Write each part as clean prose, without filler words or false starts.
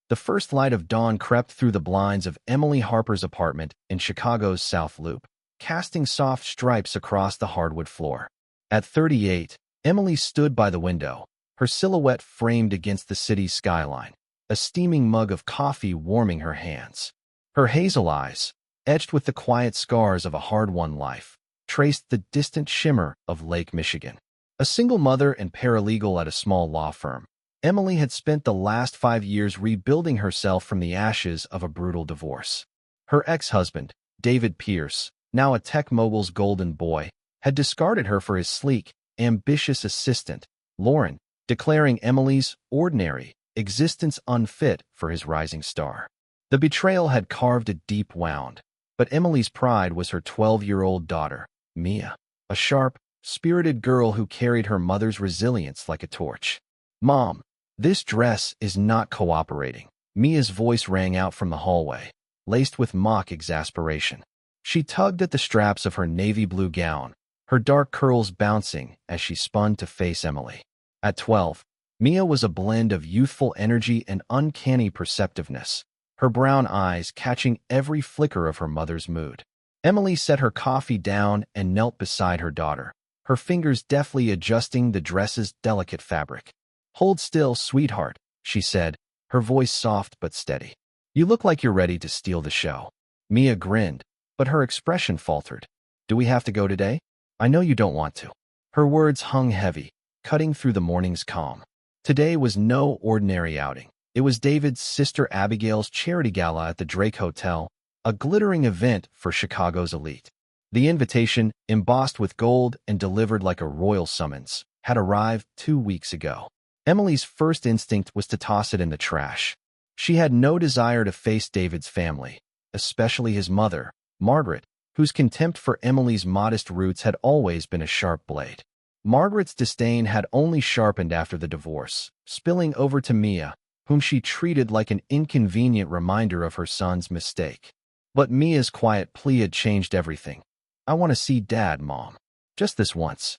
The first light of dawn crept through the blinds of Emily Harper's apartment in Chicago's South Loop, casting soft stripes across the hardwood floor. At 38, Emily stood by the window, her silhouette framed against the city's skyline, a steaming mug of coffee warming her hands. Her hazel eyes, etched with the quiet scars of a hard-won life, traced the distant shimmer of Lake Michigan. A single mother and paralegal at a small law firm, Emily had spent the last 5 years rebuilding herself from the ashes of a brutal divorce. Her ex-husband, David Pierce, now a tech mogul's golden boy, had discarded her for his sleek, ambitious assistant, Lauren, declaring Emily's ordinary existence unfit for his rising star. The betrayal had carved a deep wound, but Emily's pride was her 12-year-old daughter, Mia, a sharp, spirited girl who carried her mother's resilience like a torch. "Mom, this dress is not cooperating." Mia's voice rang out from the hallway, laced with mock exasperation. She tugged at the straps of her navy blue gown, her dark curls bouncing as she spun to face Emily. At 12, Mia was a blend of youthful energy and uncanny perceptiveness, her brown eyes catching every flicker of her mother's mood. Emily set her coffee down and knelt beside her daughter, her fingers deftly adjusting the dress's delicate fabric. "Hold still, sweetheart," she said, her voice soft but steady. "You look like you're ready to steal the show." Mia grinned, but her expression faltered. "Do we have to go today? I know you don't want to." Her words hung heavy, cutting through the morning's calm. Today was no ordinary outing. It was David's sister Abigail's charity gala at the Drake Hotel, a glittering event for Chicago's elite. The invitation, embossed with gold and delivered like a royal summons, had arrived 2 weeks ago. Emily's first instinct was to toss it in the trash. She had no desire to face David's family, especially his mother, Margaret, whose contempt for Emily's modest roots had always been a sharp blade. Margaret's disdain had only sharpened after the divorce, spilling over to Mia, whom she treated like an inconvenient reminder of her son's mistake. But Mia's quiet plea had changed everything. "I want to see Dad, Mom. Just this once."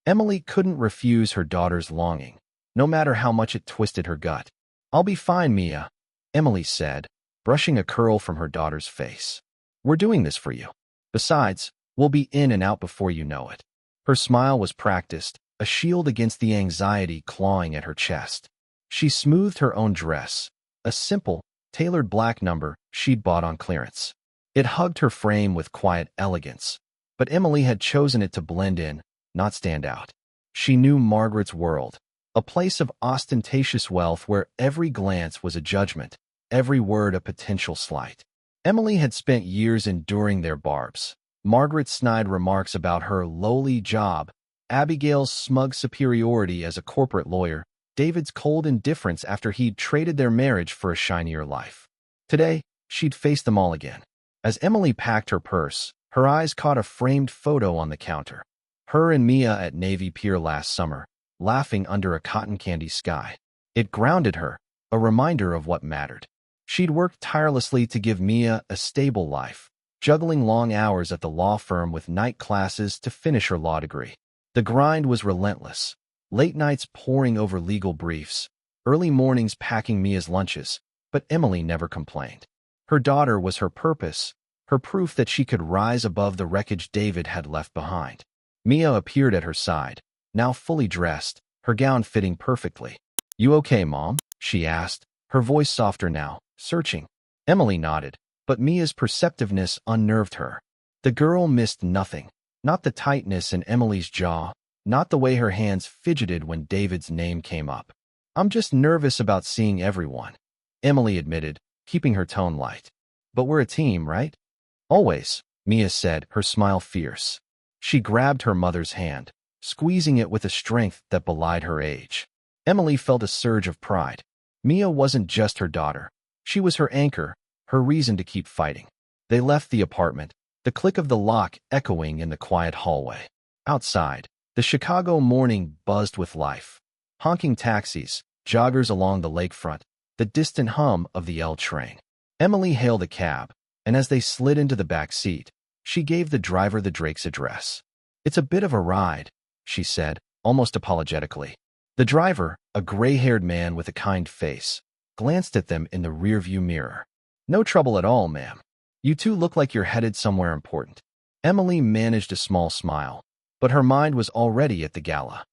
Emily couldn't refuse her daughter's longing, no matter how much it twisted her gut. "I'll be fine, Mia," Emily said, brushing a curl from her daughter's face. "We're doing this for you. Besides, we'll be in and out before you know it." Her smile was practiced, a shield against the anxiety clawing at her chest. She smoothed her own dress, a simple, tailored black number she'd bought on clearance. It hugged her frame with quiet elegance, but Emily had chosen it to blend in, not stand out. She knew Margaret's world, a place of ostentatious wealth where every glance was a judgment, every word a potential slight. Emily had spent years enduring their barbs. Margaret's snide remarks about her lowly job, Abigail's smug superiority as a corporate lawyer, David's cold indifference after he'd traded their marriage for a shinier life. Today, she'd face them all again. As Emily packed her purse, her eyes caught a framed photo on the counter. Her and Mia at Navy Pier last summer, laughing under a cotton candy sky. It grounded her, a reminder of what mattered. She'd worked tirelessly to give Mia a stable life, juggling long hours at the law firm with night classes to finish her law degree. The grind was relentless, late nights poring over legal briefs, early mornings packing Mia's lunches, but Emily never complained. Her daughter was her purpose, her proof that she could rise above the wreckage David had left behind. Mia appeared at her side, now fully dressed, her gown fitting perfectly. "You okay, Mom?" she asked, her voice softer now, searching. Emily nodded, but Mia's perceptiveness unnerved her. The girl missed nothing, not the tightness in Emily's jaw, not the way her hands fidgeted when David's name came up. "I'm just nervous about seeing everyone," Emily admitted, keeping her tone light. "But we're a team, right?" "Always," Mia said, her smile fierce. She grabbed her mother's hand, squeezing it with a strength that belied her age. Emily felt a surge of pride. Mia wasn't just her daughter. She was her anchor, her reason to keep fighting. They left the apartment, the click of the lock echoing in the quiet hallway. Outside, the Chicago morning buzzed with life. Honking taxis, joggers along the lakefront, the distant hum of the L train. Emily hailed a cab, and as they slid into the back seat, she gave the driver the Drake's address. "It's a bit of a ride," she said, almost apologetically. The driver, a gray-haired man with a kind face, glanced at them in the rearview mirror. "No trouble at all, ma'am. You two look like you're headed somewhere important." Emily managed a small smile, but her mind was already at the gala.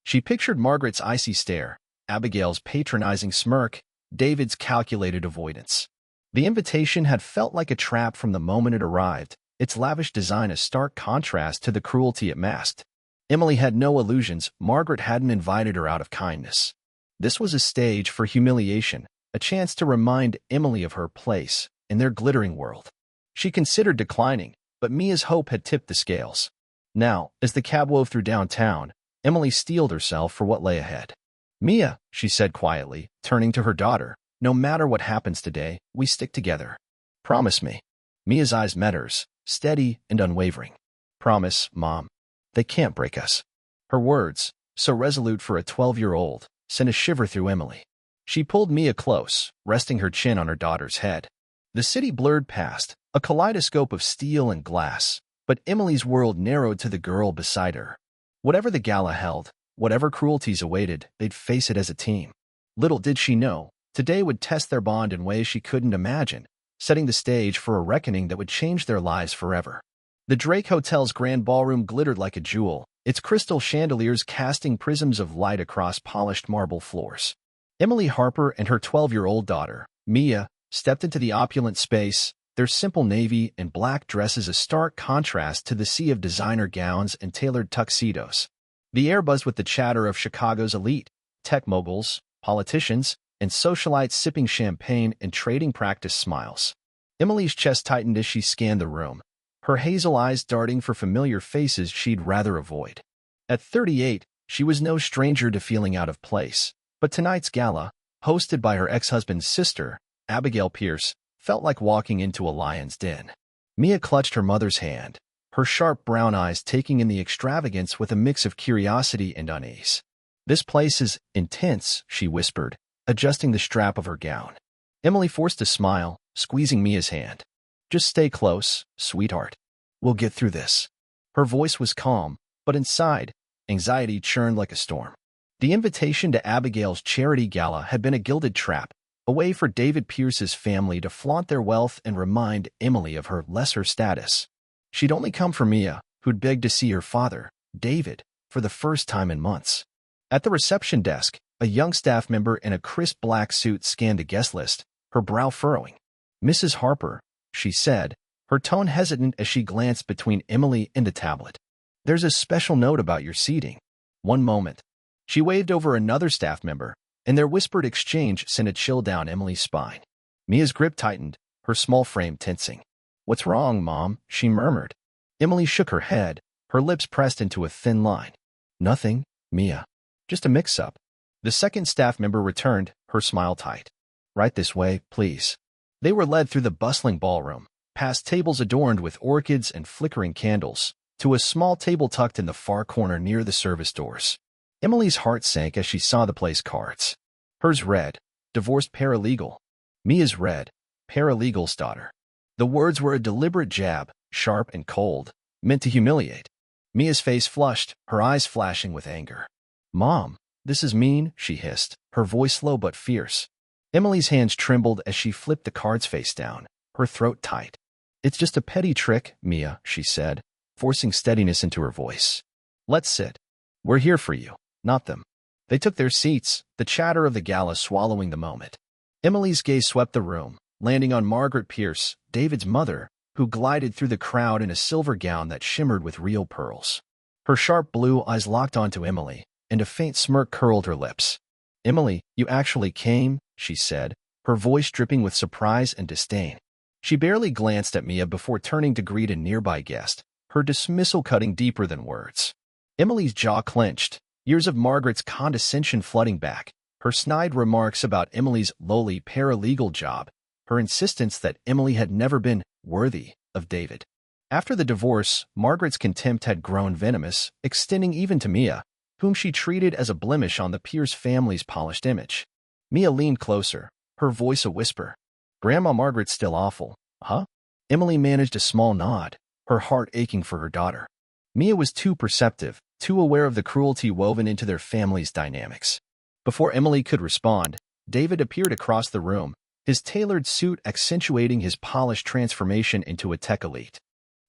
She pictured Margaret's icy stare, Abigail's patronizing smirk, David's calculated avoidance. The invitation had felt like a trap from the moment it arrived, its lavish design a stark contrast to the cruelty it masked. Emily had no illusions Margaret hadn't invited her out of kindness. This was a stage for humiliation, a chance to remind Emily of her place in their glittering world. She considered declining, but Mia's hope had tipped the scales. Now, as the cab wove through downtown, Emily steeled herself for what lay ahead. "Mia," she said quietly, turning to her daughter, "no matter what happens today, we stick together. Promise me." Mia's eyes met hers, steady and unwavering. "Promise, Mom. They can't break us." Her words, so resolute for a 12-year-old, sent a shiver through Emily. She pulled Mia close, resting her chin on her daughter's head. The city blurred past, a kaleidoscope of steel and glass, but Emily's world narrowed to the girl beside her. Whatever the gala held, whatever cruelties awaited, they'd face it as a team. Little did she know, today would test their bond in ways she couldn't imagine, setting the stage for a reckoning that would change their lives forever. The Drake Hotel's grand ballroom glittered like a jewel, its crystal chandeliers casting prisms of light across polished marble floors. Emily Harper and her 12-year-old daughter, Mia, stepped into the opulent space, their simple navy and black dresses a stark contrast to the sea of designer gowns and tailored tuxedos. The air buzzed with the chatter of Chicago's elite, tech moguls, politicians, and socialites sipping champagne and trading practice smiles. Emily's chest tightened as she scanned the room, her hazel eyes darting for familiar faces she'd rather avoid. At 38, she was no stranger to feeling out of place, but tonight's gala, hosted by her ex-husband's sister, Abigail Pierce, felt like walking into a lion's den. Mia clutched her mother's hand, her sharp brown eyes taking in the extravagance with a mix of curiosity and unease. "This place is intense," she whispered, adjusting the strap of her gown. Emily forced a smile, squeezing Mia's hand. "Just stay close, sweetheart. We'll get through this." Her voice was calm, but inside, anxiety churned like a storm. The invitation to Abigail's charity gala had been a gilded trap, a way for David Pierce's family to flaunt their wealth and remind Emily of her lesser status. She'd only come for Mia, who'd begged to see her father, David, for the first time in months. At the reception desk, a young staff member in a crisp black suit scanned the guest list, her brow furrowing. "Mrs. Harper," she said, her tone hesitant as she glanced between Emily and the tablet. "There's a special note about your seating." "One moment." She waved over another staff member, and their whispered exchange sent a chill down Emily's spine. Mia's grip tightened, her small frame tensing. "What's wrong, Mom?" she murmured. Emily shook her head, her lips pressed into a thin line. "Nothing, Mia. Just a mix-up." The second staff member returned, her smile tight. "Right this way, please." They were led through the bustling ballroom, past tables adorned with orchids and flickering candles, to a small table tucked in the far corner near the service doors. Emily's heart sank as she saw the place cards. Hers read, "Divorced paralegal." Mia's read, "Paralegal's daughter." The words were a deliberate jab, sharp and cold, meant to humiliate. Mia's face flushed, her eyes flashing with anger. "Mom, this is mean," she hissed, her voice low but fierce. Emily's hands trembled as she flipped the cards face down, her throat tight. "It's just a petty trick, Mia," she said, forcing steadiness into her voice. "Let's sit. We're here for you, not them." They took their seats, the chatter of the gala swallowing the moment. Emily's gaze swept the room, landing on Margaret Pierce, David's mother, who glided through the crowd in a silver gown that shimmered with real pearls. Her sharp blue eyes locked onto Emily, and a faint smirk curled her lips. "Emily, you actually came," she said, her voice dripping with surprise and disdain. She barely glanced at Mia before turning to greet a nearby guest, her dismissal cutting deeper than words. Emily's jaw clenched, years of Margaret's condescension flooding back, her snide remarks about Emily's lowly paralegal job, her insistence that Emily had never been worthy of David. After the divorce, Margaret's contempt had grown venomous, extending even to Mia, whom she treated as a blemish on the Pierce family's polished image. Mia leaned closer, her voice a whisper. "Grandma Margaret's still awful, huh?" Emily managed a small nod, her heart aching for her daughter. Mia was too perceptive, too aware of the cruelty woven into their family's dynamics. Before Emily could respond, David appeared across the room, his tailored suit accentuating his polished transformation into a tech elite.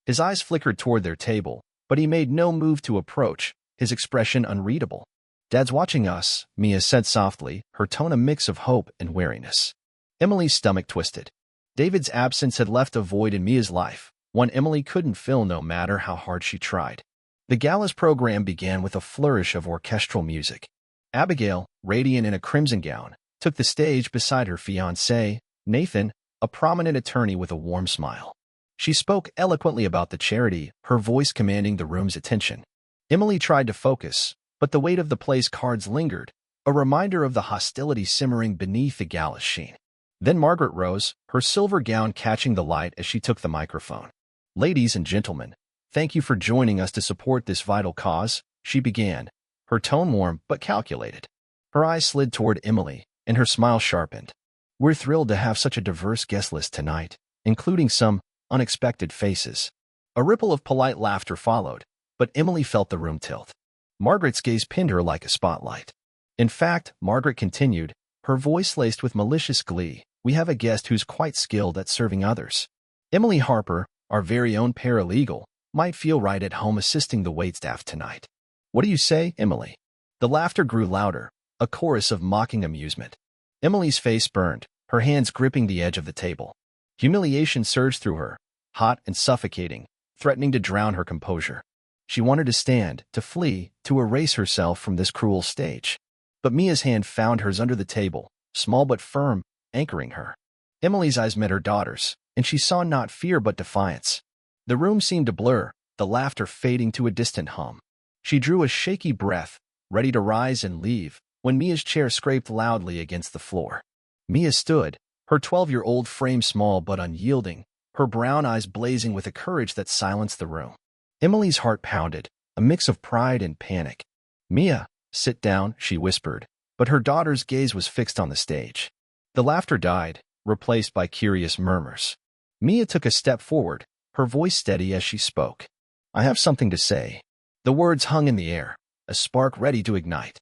His eyes flickered toward their table, but he made no move to approach, his expression unreadable. "Dad's watching us," Mia said softly, her tone a mix of hope and wariness. Emily's stomach twisted. David's absence had left a void in Mia's life, one Emily couldn't fill no matter how hard she tried. The Gala's program began with a flourish of orchestral music. Abigail, radiant in a crimson gown, took the stage beside her fiancé, Nathan, a prominent attorney with a warm smile. She spoke eloquently about the charity, her voice commanding the room's attention. Emily tried to focus, but the weight of the play's cards lingered, a reminder of the hostility simmering beneath the gala's sheen. Then Margaret rose, her silver gown catching the light as she took the microphone. "Ladies and gentlemen, thank you for joining us to support this vital cause," she began, her tone warm but calculated. Her eyes slid toward Emily, and her smile sharpened. "We're thrilled to have such a diverse guest list tonight, including some unexpected faces." A ripple of polite laughter followed, but Emily felt the room tilt. Margaret's gaze pinned her like a spotlight. "In fact," Margaret continued, her voice laced with malicious glee, "we have a guest who's quite skilled at serving others. Emily Harper, our very own paralegal, might feel right at home assisting the waitstaff tonight. What do you say, Emily?" The laughter grew louder, a chorus of mocking amusement. Emily's face burned, her hands gripping the edge of the table. Humiliation surged through her, hot and suffocating, threatening to drown her composure. She wanted to stand, to flee, to erase herself from this cruel stage. But Mia's hand found hers under the table, small but firm, anchoring her. Emily's eyes met her daughter's, and she saw not fear but defiance. The room seemed to blur, the laughter fading to a distant hum. She drew a shaky breath, ready to rise and leave, when Mia's chair scraped loudly against the floor. Mia stood, her 12-year-old frame small but unyielding, her brown eyes blazing with a courage that silenced the room. Emily's heart pounded, a mix of pride and panic. "Mia, sit down," she whispered, but her daughter's gaze was fixed on the stage. The laughter died, replaced by curious murmurs. Mia took a step forward, her voice steady as she spoke. "I have something to say." The words hung in the air, a spark ready to ignite.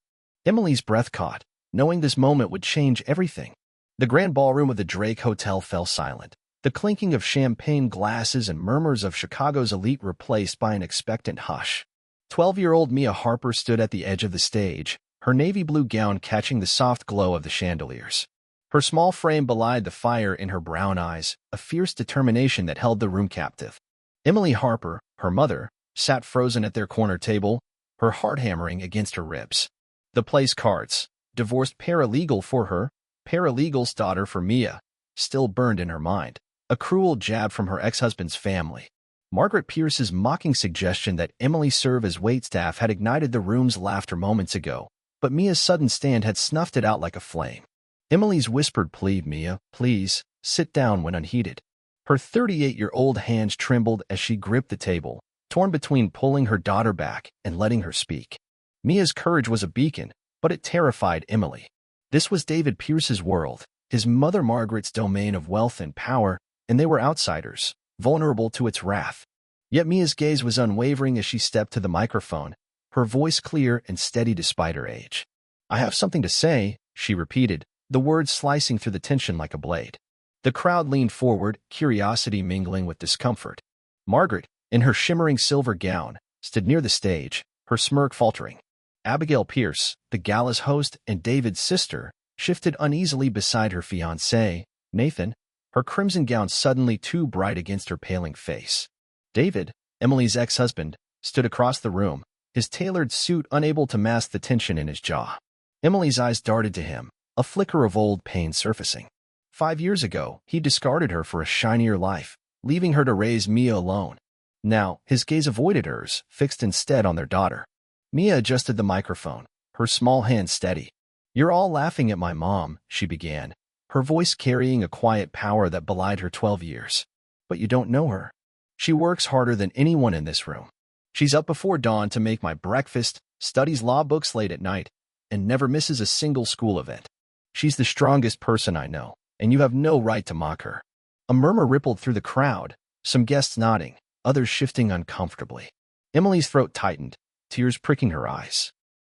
Emily's breath caught, knowing this moment would change everything. The grand ballroom of the Drake Hotel fell silent, the clinking of champagne glasses and murmurs of Chicago's elite replaced by an expectant hush. 12-year-old Mia Harper stood at the edge of the stage, her navy blue gown catching the soft glow of the chandeliers. Her small frame belied the fire in her brown eyes, a fierce determination that held the room captive. Emily Harper, her mother, sat frozen at their corner table, her heart hammering against her ribs. The play's cards, divorced paralegal for her, paralegal's daughter for Mia, still burned in her mind, a cruel jab from her ex-husband's family. Margaret Pierce's mocking suggestion that Emily serve as waitstaff had ignited the room's laughter moments ago, but Mia's sudden stand had snuffed it out like a flame. Emily's whispered plea, "Mia, please, sit down," went unheeded. Her 38-year-old hands trembled as she gripped the table, torn between pulling her daughter back and letting her speak. Mia's courage was a beacon, but it terrified Emily. This was David Pierce's world, his mother Margaret's domain of wealth and power, and they were outsiders, vulnerable to its wrath. Yet Mia's gaze was unwavering as she stepped to the microphone, her voice clear and steady despite her age. "I have something to say," she repeated, the words slicing through the tension like a blade. The crowd leaned forward, curiosity mingling with discomfort. Margaret, in her shimmering silver gown, stood near the stage, her smirk faltering. Abigail Pierce, the Gala's host and David's sister, shifted uneasily beside her fiancé, Nathan, her crimson gown suddenly too bright against her paling face. David, Emily's ex-husband, stood across the room, his tailored suit unable to mask the tension in his jaw. Emily's eyes darted to him, a flicker of old pain surfacing. 5 years ago, he discarded her for a shinier life, leaving her to raise Mia alone. Now, his gaze avoided hers, fixed instead on their daughter. Mia adjusted the microphone, her small hand steady. "You're all laughing at my mom," she began, her voice carrying a quiet power that belied her 12 years. "But you don't know her. She works harder than anyone in this room. She's up before dawn to make my breakfast, studies law books late at night, and never misses a single school event. She's the strongest person I know, and you have no right to mock her." A murmur rippled through the crowd, some guests nodding, others shifting uncomfortably. Emily's throat tightened, tears pricking her eyes.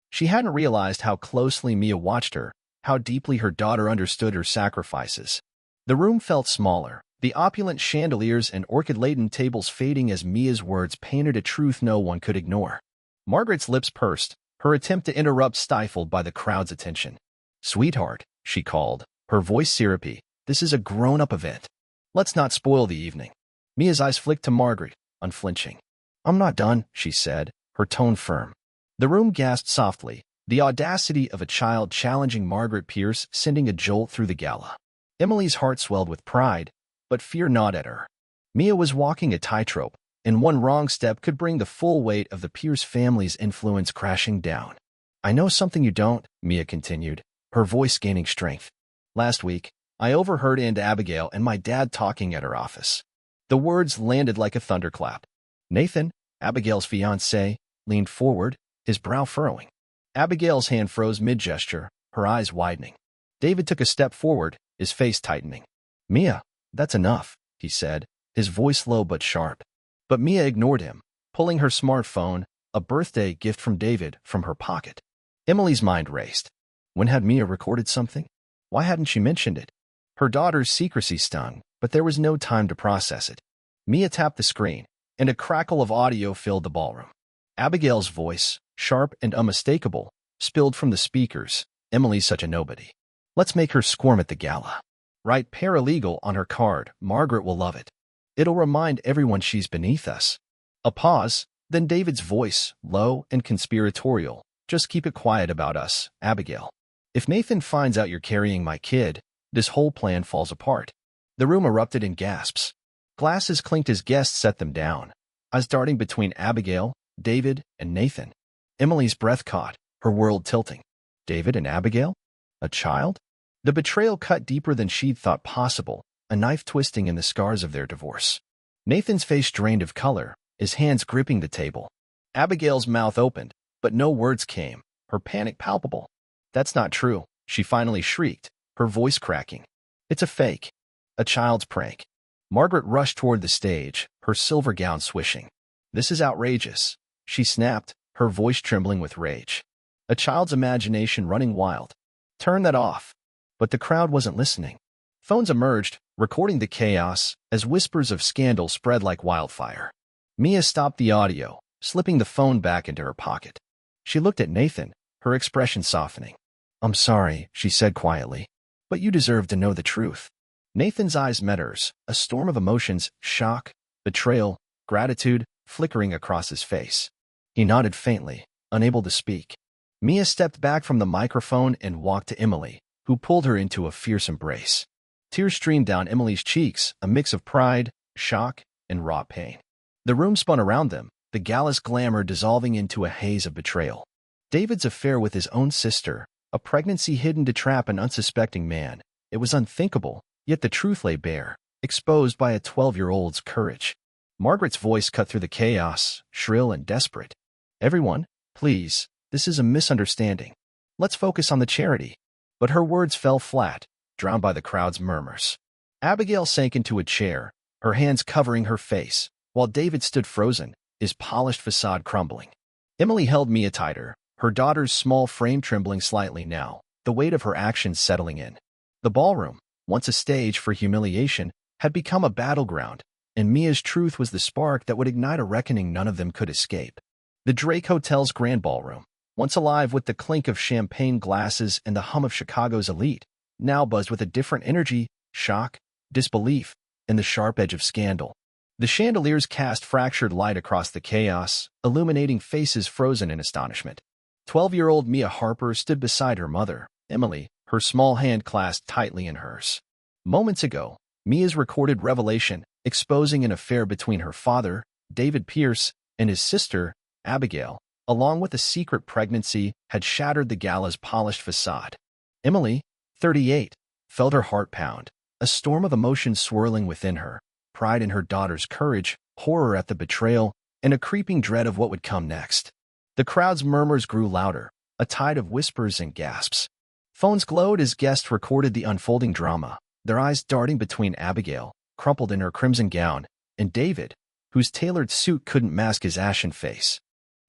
She hadn't realized how closely Mia watched her, how deeply her daughter understood her sacrifices. The room felt smaller, the opulent chandeliers and orchid-laden tables fading as Mia's words painted a truth no one could ignore. Margaret's lips pursed, her attempt to interrupt stifled by the crowd's attention. "Sweetheart," she called, her voice syrupy, "this is a grown-up event. Let's not spoil the evening." Mia's eyes flicked to Margaret, unflinching. "I'm not done," she said, her tone firm. The room gasped softly, the audacity of a child challenging Margaret Pierce sending a jolt through the gala. Emily's heart swelled with pride, but fear gnawed at her. Mia was walking a tightrope, and one wrong step could bring the full weight of the Pierce family's influence crashing down. "I know something you don't," Mia continued, her voice gaining strength. "Last week, I overheard Aunt Abigail and my dad talking at her office." The words landed like a thunderclap. Nathan, Abigail's fiancé, leaned forward, his brow furrowing. Abigail's hand froze mid-gesture, her eyes widening. David took a step forward, his face tightening. "Mia, that's enough," he said, his voice low but sharp. But Mia ignored him, pulling her smartphone, a birthday gift from David, from her pocket. Emily's mind raced. When had Mia recorded something? Why hadn't she mentioned it? Her daughter's secrecy stung, but there was no time to process it. Mia tapped the screen, and a crackle of audio filled the ballroom. Abigail's voice, sharp and unmistakable, spilled from the speakers. "Emily's such a nobody. Let's make her squirm at the gala. Write Paralegal on her card. Margaret will love it. It'll remind everyone she's beneath us." A pause, then David's voice, low and conspiratorial. "Just keep it quiet about us, Abigail. If Nathan finds out you're carrying my kid, this whole plan falls apart." The room erupted in gasps. Glasses clinked as guests set them down, eyes darting between Abigail, David, and Nathan. Emily's breath caught, her world tilting. David and Abigail? A child? The betrayal cut deeper than she'd thought possible, a knife twisting in the scars of their divorce. Nathan's face drained of color, his hands gripping the table. Abigail's mouth opened, but no words came, her panic palpable. "That's not true," she finally shrieked, her voice cracking. "It's a fake. A child's prank." Margaret rushed toward the stage, her silver gown swishing. "This is outrageous," she snapped, her voice trembling with rage. "A child's imagination running wild. Turn that off." But the crowd wasn't listening. Phones emerged, recording the chaos, as whispers of scandal spread like wildfire. Mia stopped the audio, slipping the phone back into her pocket. She looked at Nathan, her expression softening. "I'm sorry," she said quietly, "but you deserve to know the truth." Nathan's eyes met hers, a storm of emotions, shock, betrayal, gratitude, flickering across his face. He nodded faintly, unable to speak. Mia stepped back from the microphone and walked to Emily, who pulled her into a fierce embrace. Tears streamed down Emily's cheeks, a mix of pride, shock, and raw pain. The room spun around them, the gala's glamour dissolving into a haze of betrayal. David's affair with his own sister, a pregnancy hidden to trap an unsuspecting man. It was unthinkable, yet the truth lay bare, exposed by a 12-year-old's courage. Margaret's voice cut through the chaos, shrill and desperate. "Everyone, please, this is a misunderstanding. Let's focus on the charity." But her words fell flat, drowned by the crowd's murmurs. Abigail sank into a chair, her hands covering her face, while David stood frozen, his polished facade crumbling. Emily held Mia tighter, her daughter's small frame trembling slightly now, the weight of her actions settling in. The ballroom, once a stage for humiliation, had become a battleground, and Mia's truth was the spark that would ignite a reckoning none of them could escape. The Drake Hotel's grand ballroom, once alive with the clink of champagne glasses and the hum of Chicago's elite, now buzzed with a different energy, shock, disbelief, and the sharp edge of scandal. The chandeliers cast fractured light across the chaos, illuminating faces frozen in astonishment. 12-year-old Mia Harper stood beside her mother, Emily, her small hand clasped tightly in hers. Moments ago, Mia's recorded revelation, exposing an affair between her father, David Pierce, and his sister, Abigail, along with a secret pregnancy, had shattered the gala's polished facade. Emily, 38, felt her heart pound, a storm of emotions swirling within her, pride in her daughter's courage, horror at the betrayal, and a creeping dread of what would come next. The crowd's murmurs grew louder, a tide of whispers and gasps. Phones glowed as guests recorded the unfolding drama, their eyes darting between Abigail, crumpled in her crimson gown, and David, whose tailored suit couldn't mask his ashen face.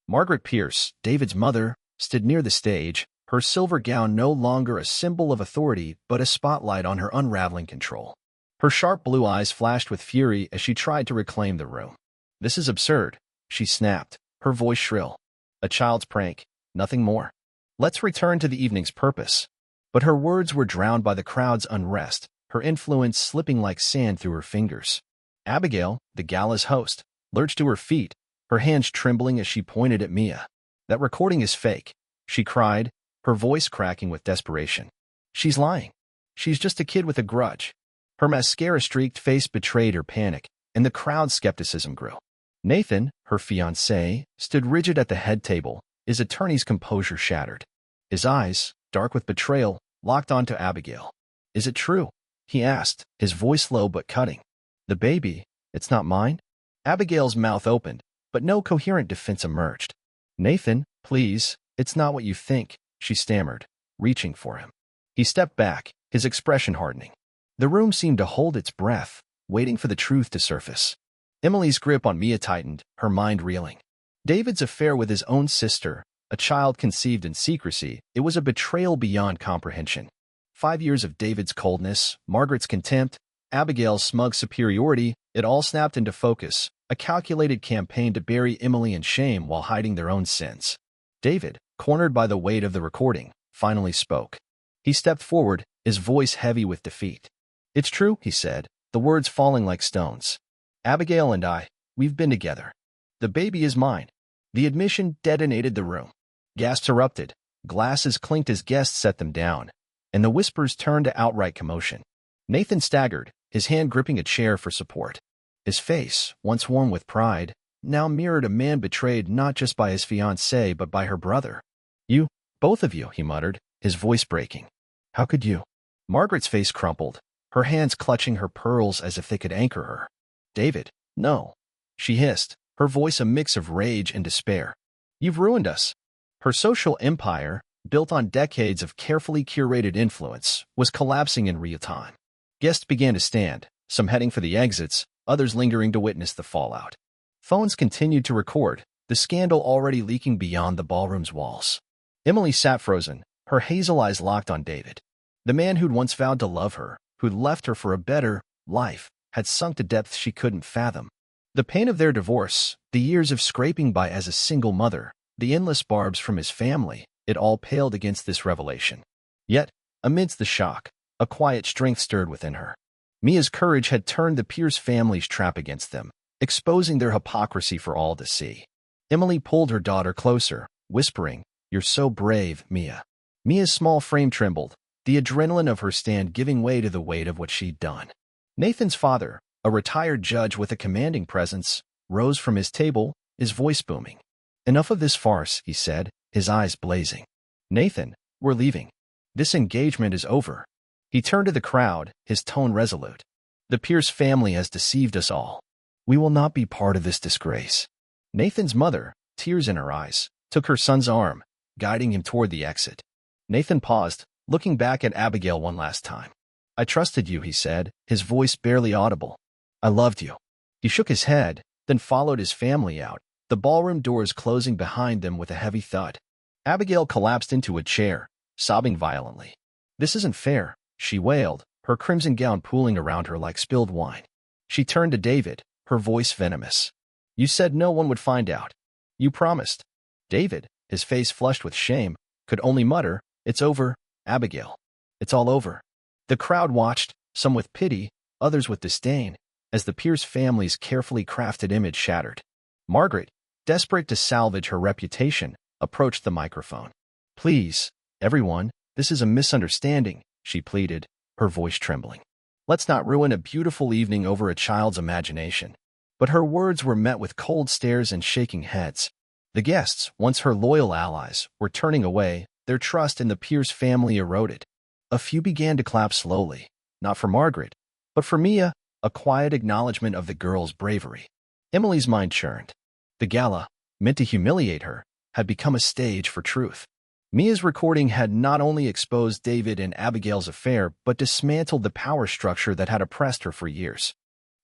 Margaret Pierce, David's mother, stood near the stage, her silver gown no longer a symbol of authority but a spotlight on her unraveling control. Her sharp blue eyes flashed with fury as she tried to reclaim the room. "This is absurd," she snapped, her voice shrill. "A child's prank, nothing more. Let's return to the evening's purpose." But her words were drowned by the crowd's unrest, her influence slipping like sand through her fingers. Abigail, the gala's host, lurched to her feet, her hands trembling as she pointed at Mia. "That recording is fake," she cried, her voice cracking with desperation. "She's lying. She's just a kid with a grudge." Her mascara-streaked face betrayed her panic, and the crowd's skepticism grew. Nathan, her fiancé, stood rigid at the head table, his attorney's composure shattered. His eyes, dark with betrayal, locked onto Abigail. "Is it true?" he asked, his voice low but cutting. "The baby, it's not mine?" Abigail's mouth opened, but no coherent defense emerged. "Nathan, please, it's not what you think," she stammered, reaching for him. He stepped back, his expression hardening. The room seemed to hold its breath, waiting for the truth to surface. Emily's grip on Mia tightened, her mind reeling. David's affair with his own sister, a child conceived in secrecy, it was a betrayal beyond comprehension. 5 years of David's coldness, Margaret's contempt, Abigail's smug superiority, it all snapped into focus, a calculated campaign to bury Emily in shame while hiding their own sins. David, cornered by the weight of the recording, finally spoke. He stepped forward, his voice heavy with defeat. "It's true," he said, the words falling like stones. "Abigail and I, we've been together. The baby is mine." The admission detonated the room. Gasps erupted, glasses clinked as guests set them down, and the whispers turned to outright commotion. Nathan staggered, his hand gripping a chair for support. His face, once warm with pride, now mirrored a man betrayed not just by his fiancée but by her brother. "You, both of you," he muttered, his voice breaking. "How could you?" Margaret's face crumpled, her hands clutching her pearls as if they could anchor her. "David, no," she hissed, her voice a mix of rage and despair. "You've ruined us." Her social empire, built on decades of carefully curated influence, was collapsing in real time. Guests began to stand, some heading for the exits, others lingering to witness the fallout. Phones continued to record, the scandal already leaking beyond the ballroom's walls. Emily sat frozen, her hazel eyes locked on David. The man who'd once vowed to love her, who'd left her for a better life, had sunk to depths she couldn't fathom. The pain of their divorce, the years of scraping by as a single mother, the endless barbs from his family, it all paled against this revelation. Yet, amidst the shock, a quiet strength stirred within her. Mia's courage had turned the Pierce family's trap against them, exposing their hypocrisy for all to see. Emily pulled her daughter closer, whispering, "You're so brave, Mia." Mia's small frame trembled, the adrenaline of her stand giving way to the weight of what she'd done. Nathan's father, a retired judge with a commanding presence, rose from his table, his voice booming. "Enough of this farce," he said, his eyes blazing. "Nathan, we're leaving. This engagement is over." He turned to the crowd, his tone resolute. "The Pierce family has deceived us all. We will not be part of this disgrace." Nathan's mother, tears in her eyes, took her son's arm, guiding him toward the exit. Nathan paused, looking back at Abigail one last time. "I trusted you," he said, his voice barely audible. "I loved you." He shook his head, then followed his family out, the ballroom doors closing behind them with a heavy thud. Abigail collapsed into a chair, sobbing violently. "This isn't fair," she wailed, her crimson gown pooling around her like spilled wine. She turned to David, her voice venomous. "You said no one would find out. You promised." David, his face flushed with shame, could only mutter, "It's over, Abigail. It's all over." The crowd watched, some with pity, others with disdain, as the Pierce family's carefully crafted image shattered. Margaret, desperate to salvage her reputation, approached the microphone. "Please, everyone, this is a misunderstanding," she pleaded, her voice trembling. "Let's not ruin a beautiful evening over a child's imagination." But her words were met with cold stares and shaking heads. The guests, once her loyal allies, were turning away, their trust in the Pierce family eroded. A few began to clap slowly, not for Margaret, but for Mia, a quiet acknowledgement of the girl's bravery. Emily's mind churned. The gala, meant to humiliate her, had become a stage for truth. Mia's recording had not only exposed David and Abigail's affair, but dismantled the power structure that had oppressed her for years.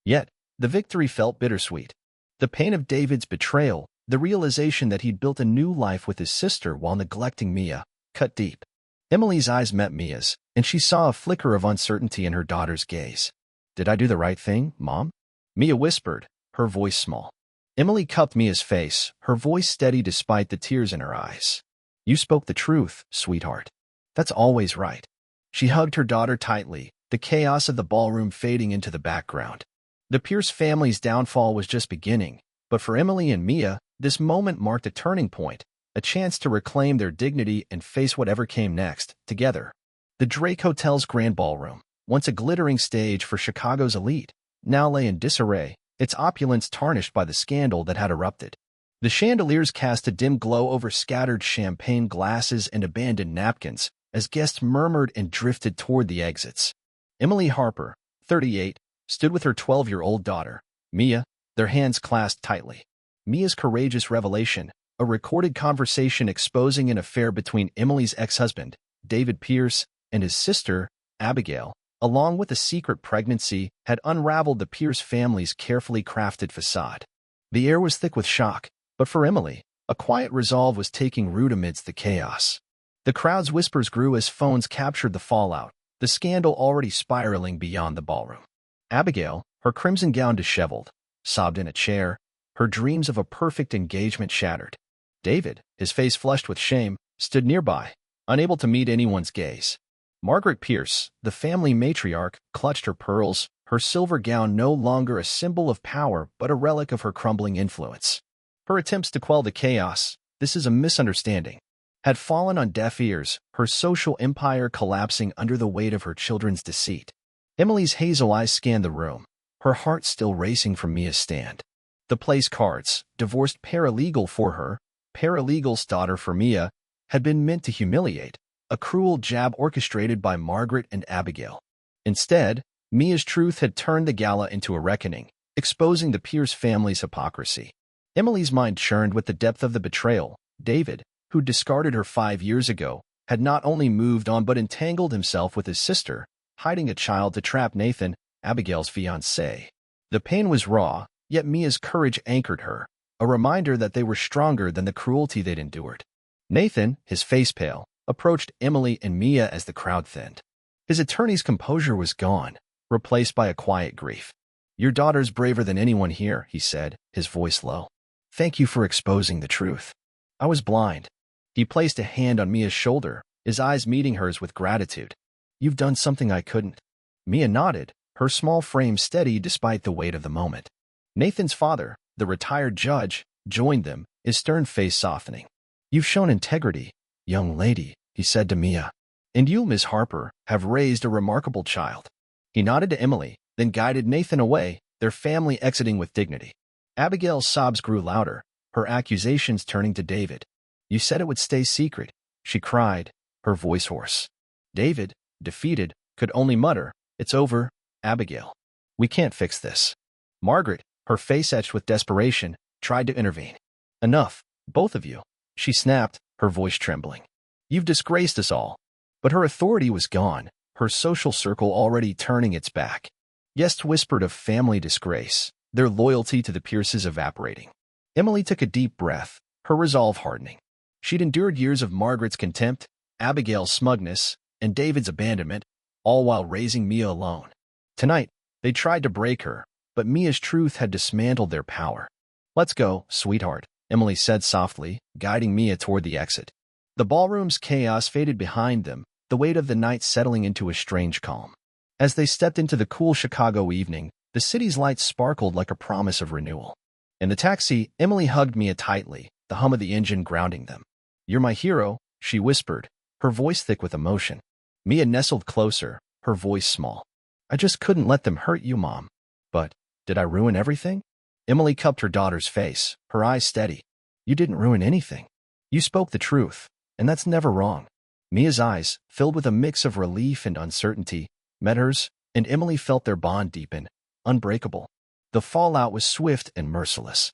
Yet, the victory felt bittersweet. The pain of David's betrayal, the realization that he'd built a new life with his sister while neglecting Mia, cut deep. Emily's eyes met Mia's, and she saw a flicker of uncertainty in her daughter's gaze. "Did I do the right thing, Mom?" Mia whispered, her voice small. Emily cupped Mia's face, her voice steady despite the tears in her eyes. "You spoke the truth, sweetheart. That's always right." She hugged her daughter tightly, the chaos of the ballroom fading into the background. The Pierce family's downfall was just beginning, but for Emily and Mia, this moment marked a turning point, a chance to reclaim their dignity and face whatever came next, together. The Drake Hotel's grand ballroom, once a glittering stage for Chicago's elite, now lay in disarray, its opulence tarnished by the scandal that had erupted. The chandeliers cast a dim glow over scattered champagne glasses and abandoned napkins as guests murmured and drifted toward the exits. Emily Harper, 38, stood with her 12-year-old daughter, Mia, their hands clasped tightly. Mia's courageous revelation, a recorded conversation exposing an affair between Emily's ex-husband, David Pierce, and his sister, Abigail, along with a secret pregnancy, had unraveled the Pierce family's carefully crafted facade. The air was thick with shock, but for Emily, a quiet resolve was taking root amidst the chaos. The crowd's whispers grew as phones captured the fallout, the scandal already spiraling beyond the ballroom. Abigail, her crimson gown disheveled, sobbed in a chair, her dreams of a perfect engagement shattered. David, his face flushed with shame, stood nearby, unable to meet anyone's gaze. Margaret Pierce, the family matriarch, clutched her pearls, her silver gown no longer a symbol of power but a relic of her crumbling influence. Her attempts to quell the chaos, "This is a misunderstanding," had fallen on deaf ears, her social empire collapsing under the weight of her children's deceit. Emily's hazel eyes scanned the room, her heart still racing from Mia's stand. The place cards, divorced paralegal for her, paralegal's daughter for Mia, had been meant to humiliate, a cruel jab orchestrated by Margaret and Abigail. Instead, Mia's truth had turned the gala into a reckoning, exposing the Pierce family's hypocrisy. Emily's mind churned with the depth of the betrayal. David, who discarded her 5 years ago, had not only moved on but entangled himself with his sister, hiding a child to trap Nathan, Abigail's fiancé. The pain was raw, yet Mia's courage anchored her, a reminder that they were stronger than the cruelty they'd endured. Nathan, his face pale, approached Emily and Mia as the crowd thinned. His attorney's composure was gone, replaced by a quiet grief. "Your daughter's braver than anyone here," he said, his voice low. "Thank you for exposing the truth. I was blind." He placed a hand on Mia's shoulder, his eyes meeting hers with gratitude. "You've done something I couldn't." Mia nodded, her small frame steady despite the weight of the moment. Nathan's father, the retired judge, joined them, his stern face softening. "You've shown integrity, young lady," he said to Mia. "And you, Miss Harper, have raised a remarkable child." He nodded to Emily, then guided Nathan away, their family exiting with dignity. Abigail's sobs grew louder, her accusations turning to David. "You said it would stay secret," she cried, her voice hoarse. David, defeated, could only mutter, "It's over, Abigail. We can't fix this." Margaret, her face etched with desperation, tried to intervene. "Enough, both of you," she snapped, her voice trembling. "You've disgraced us all." But her authority was gone, her social circle already turning its back. Guests whispered of family disgrace, their loyalty to the Pierces evaporating. Emily took a deep breath, her resolve hardening. She'd endured years of Margaret's contempt, Abigail's smugness, and David's abandonment, all while raising Mia alone. Tonight, they tried to break her, but Mia's truth had dismantled their power. "Let's go, sweetheart," Emily said softly, guiding Mia toward the exit. The ballroom's chaos faded behind them, the weight of the night settling into a strange calm. As they stepped into the cool Chicago evening, the city's lights sparkled like a promise of renewal. In the taxi, Emily hugged Mia tightly, the hum of the engine grounding them. "You're my hero," she whispered, her voice thick with emotion. Mia nestled closer, her voice small. "I just couldn't let them hurt you, Mom." "But, did I ruin everything?" Emily cupped her daughter's face, her eyes steady. "You didn't ruin anything. You spoke the truth, and that's never wrong." Mia's eyes, filled with a mix of relief and uncertainty, met hers, and Emily felt their bond deepen, unbreakable. The fallout was swift and merciless.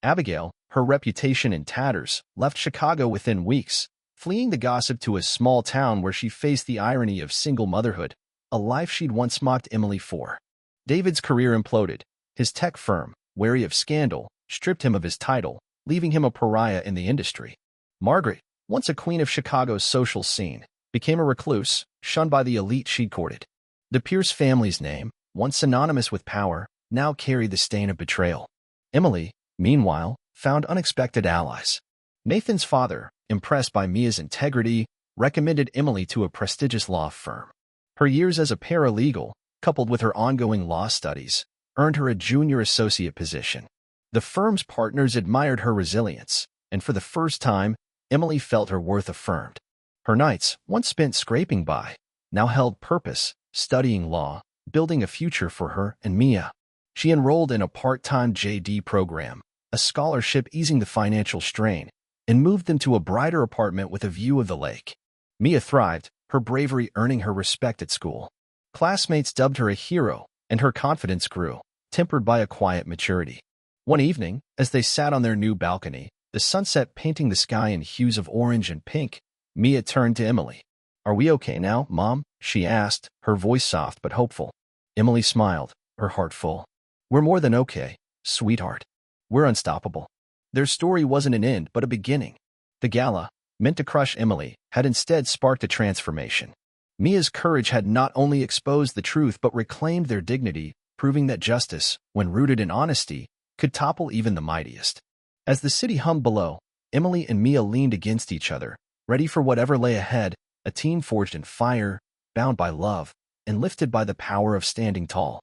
Abigail, her reputation in tatters, left Chicago within weeks, fleeing the gossip to a small town where she faced the irony of single motherhood, a life she'd once mocked Emily for. David's career imploded. His tech firm, wary of scandal, stripped him of his title, leaving him a pariah in the industry. Margaret, once a queen of Chicago's social scene, became a recluse, shunned by the elite she courted. The Pierce family's name, once synonymous with power, now carried the stain of betrayal. Emily, meanwhile, found unexpected allies. Nathan's father, impressed by Mia's integrity, recommended Emily to a prestigious law firm. Her years as a paralegal, coupled with her ongoing law studies, earned her a junior associate position. The firm's partners admired her resilience, and for the first time, Emily felt her worth affirmed. Her nights, once spent scraping by, now held purpose, studying law, building a future for her and Mia. She enrolled in a part-time JD program, a scholarship easing the financial strain, and moved into a brighter apartment with a view of the lake. Mia thrived, her bravery earning her respect at school. Classmates dubbed her a hero, and her confidence grew, tempered by a quiet maturity. One evening, as they sat on their new balcony, the sunset painting the sky in hues of orange and pink, Mia turned to Emily. "Are we okay now, Mom?" she asked, her voice soft but hopeful. Emily smiled, her heart full. "We're more than okay, sweetheart. We're unstoppable." Their story wasn't an end but a beginning. The gala, meant to crush Emily, had instead sparked a transformation. Mia's courage had not only exposed the truth but reclaimed their dignity, proving that justice, when rooted in honesty, could topple even the mightiest. As the city hummed below, Emily and Mia leaned against each other, ready for whatever lay ahead, a team forged in fire, bound by love, and lifted by the power of standing tall.